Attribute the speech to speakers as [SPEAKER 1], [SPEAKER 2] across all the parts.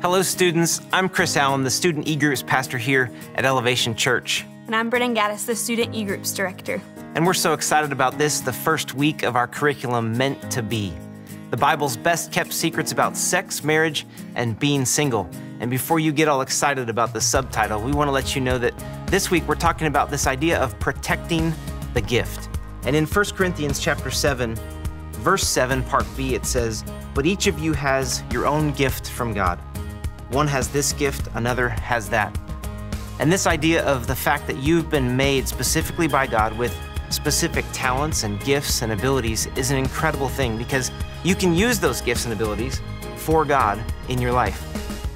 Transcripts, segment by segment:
[SPEAKER 1] Hello students, I'm Chris Allen, the Student E-Groups pastor here at Elevation Church.
[SPEAKER 2] And I'm Brennen, the Student E-Groups director.
[SPEAKER 1] And we're so excited about this, the first week of our curriculum, Meant to Be. The Bible's best kept secrets about sex, marriage, and being single. And before you get all excited about the subtitle, we want to let you know that this week we're talking about this idea of protecting the gift. And in 1 Corinthians chapter 7, verse 7, part B, it says, "But each of you has your own gift from God. One has this gift, another has that." And this idea of the fact that you've been made specifically by God with specific talents and gifts and abilities is an incredible thing, because you can use those gifts and abilities for God in your life.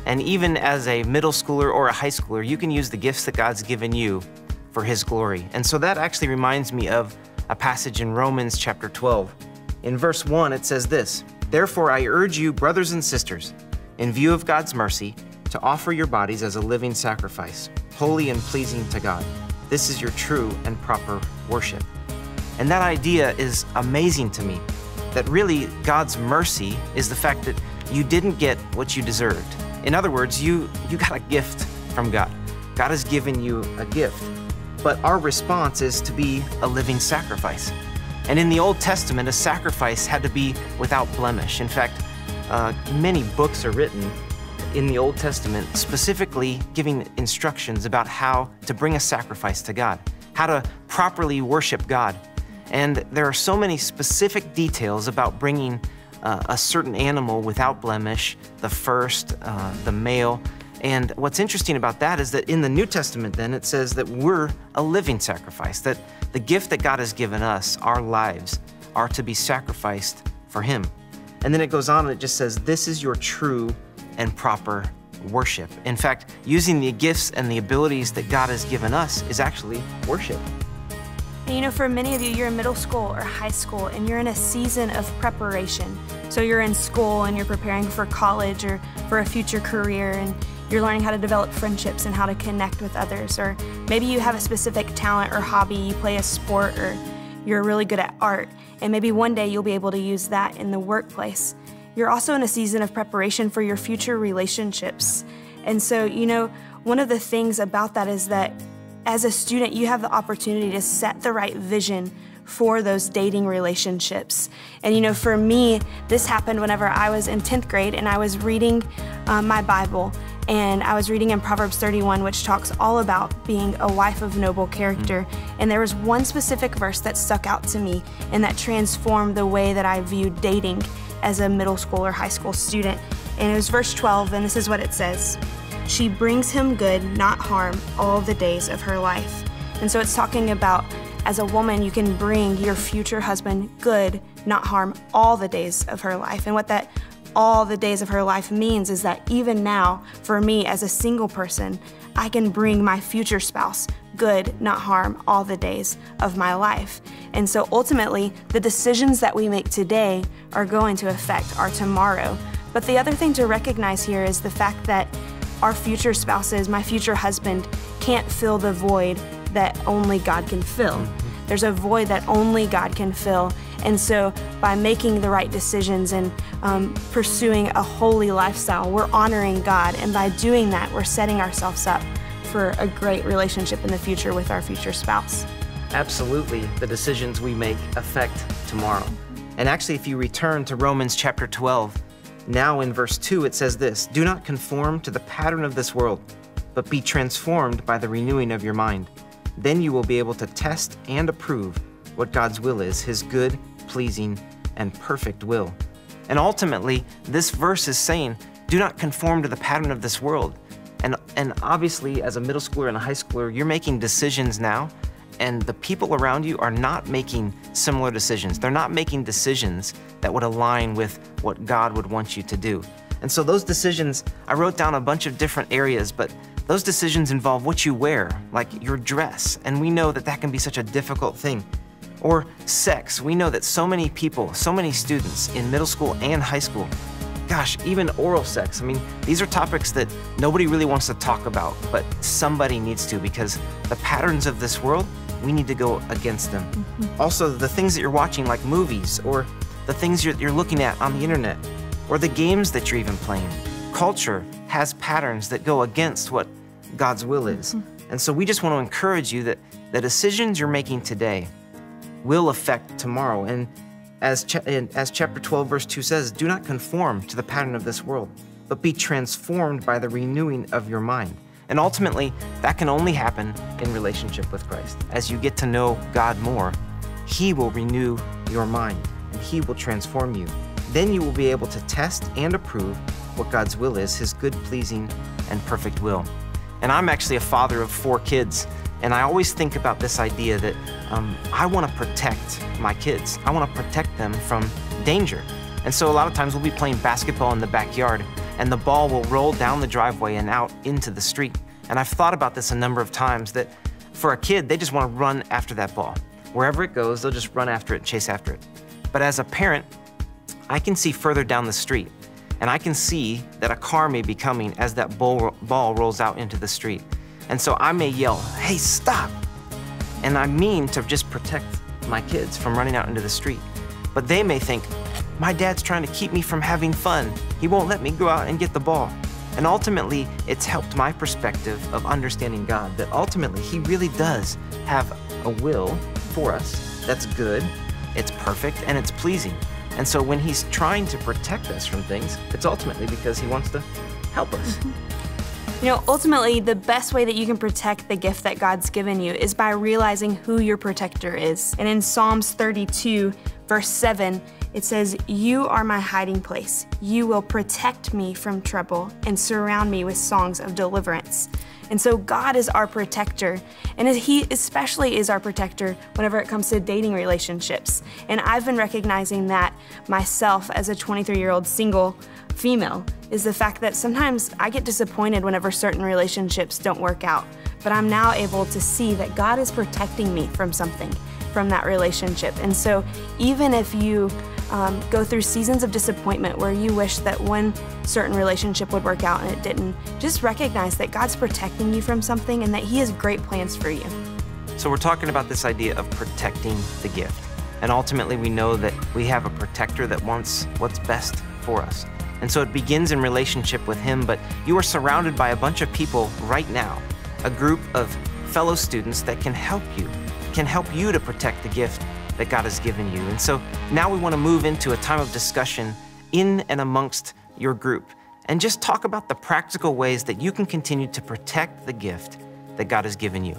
[SPEAKER 1] And even as a middle schooler or a high schooler, you can use the gifts that God's given you for His glory. And so that actually reminds me of a passage in Romans chapter 12. In verse 1, it says this, "Therefore I urge you, brothers and sisters, in view of God's mercy, to offer your bodies as a living sacrifice, holy and pleasing to God. This is your true and proper worship." And that idea is amazing to me, that really God's mercy is the fact that you didn't get what you deserved. In other words, you got a gift from God. God has given you a gift, but our response is to be a living sacrifice. And in the Old Testament, a sacrifice had to be without blemish. In fact, many books are written in the Old Testament specifically giving instructions about how to bring a sacrifice to God, how to properly worship God. And there are so many specific details about bringing a certain animal without blemish, the first, the male. And what's interesting about that is that in the New Testament then it says that we're a living sacrifice, that the gift that God has given us, our lives, are to be sacrificed for Him. And then it goes on and it just says, "This is your true and proper worship." In fact, using the gifts and the abilities that God has given us is actually worship.
[SPEAKER 2] And you know, for many of you, you're in middle school or high school and you're in a season of preparation. So you're in school and you're preparing for college or for a future career, and you're learning how to develop friendships and how to connect with others. Or maybe you have a specific talent or hobby, you play a sport, or you're really good at art, and maybe one day you'll be able to use that in the workplace. You're also in a season of preparation for your future relationships. And so, you know, one of the things about that is that as a student, you have the opportunity to set the right vision for those dating relationships. And you know, for me, this happened whenever I was in 10th grade and I was reading my Bible, and I was reading in Proverbs 31, which talks all about being a wife of noble character. And there was one specific verse that stuck out to me and that transformed the way that I viewed dating as a middle school or high school student. And it was verse 12, and this is what it says. "She brings him good, not harm, all the days of her life." And so it's talking about, as a woman, you can bring your future husband good, not harm, all the days of her life. And what that all the days of her life means is that even now, for me as a single person, I can bring my future spouse good, not harm, all the days of my life. And so ultimately, the decisions that we make today are going to affect our tomorrow. But the other thing to recognize here is the fact that our future spouses, my future husband, can't fill the void that only God can fill. There's a void that only God can fill. And so by making the right decisions and pursuing a holy lifestyle, we're honoring God. And by doing that, we're setting ourselves up for a great relationship in the future with our future spouse.
[SPEAKER 1] Absolutely, the decisions we make affect tomorrow. And actually, if you return to Romans chapter 12, now in verse 2, it says this, "Do not conform to the pattern of this world, but be transformed by the renewing of your mind. Then you will be able to test and approve what God's will is, His good, pleasing, and perfect will." And ultimately, this verse is saying, do not conform to the pattern of this world. And obviously, as a middle schooler and a high schooler, you're making decisions now, and the people around you are not making similar decisions. They're not making decisions that would align with what God would want you to do. And so those decisions, I wrote down a bunch of different areas, but those decisions involve what you wear, like your dress, and we know that that can be such a difficult thing. Or sex. We know that so many people, so many students in middle school and high school, gosh, even oral sex. I mean, these are topics that nobody really wants to talk about, but somebody needs to, because the patterns of this world, we need to go against them. Also, the things that you're watching, like movies, or the things you're looking at on the internet, or the games that you're even playing. Culture has patterns that go against what God's will is. And so we just want to encourage you that the decisions you're making today will affect tomorrow. And as chapter 12, verse 2 says, do not conform to the pattern of this world, but be transformed by the renewing of your mind. And ultimately, that can only happen in relationship with Christ. As you get to know God more, He will renew your mind and He will transform you. Then you will be able to test and approve what God's will is, His good, pleasing, and perfect will. And I'm actually a father of 4 kids, and I always think about this idea that I want to protect my kids. I want to protect them from danger. And so a lot of times we'll be playing basketball in the backyard, and the ball will roll down the driveway and out into the street. And I've thought about this a number of times, that for a kid, they just want to run after that ball. Wherever it goes, they'll just run after it, chase after it. But as a parent, I can see further down the street, and I can see that a car may be coming as that ball rolls out into the street. And so I may yell, hey, stop! And I mean to just protect my kids from running out into the street. But they may think, my dad's trying to keep me from having fun. He won't let me go out and get the ball. And ultimately, it's helped my perspective of understanding God, that ultimately He really does have a will for us that's good, it's perfect, and it's pleasing. And so when He's trying to protect us from things, it's ultimately because He wants to help us.
[SPEAKER 2] You know, ultimately, the best way that you can protect the gift that God's given you is by realizing who your protector is. And in Psalms 32, verse 7, it says, you are my hiding place. You will protect me from trouble and surround me with songs of deliverance. And so God is our protector, and He especially is our protector whenever it comes to dating relationships. And I've been recognizing that myself as a 23-year-old single female, is the fact that sometimes I get disappointed whenever certain relationships don't work out. But I'm now able to see that God is protecting me from something, from that relationship. And so even if you go through seasons of disappointment where you wish that one certain relationship would work out and it didn't, just recognize that God's protecting you from something and that He has great plans for you.
[SPEAKER 1] So we're talking about this idea of protecting the gift. And ultimately we know that we have a protector that wants what's best for us. And so it begins in relationship with Him, but you are surrounded by a bunch of people right now, a group of fellow students that can help you to protect the gift that God has given you. And so now we want to move into a time of discussion in and amongst your group and just talk about the practical ways that you can continue to protect the gift that God has given you.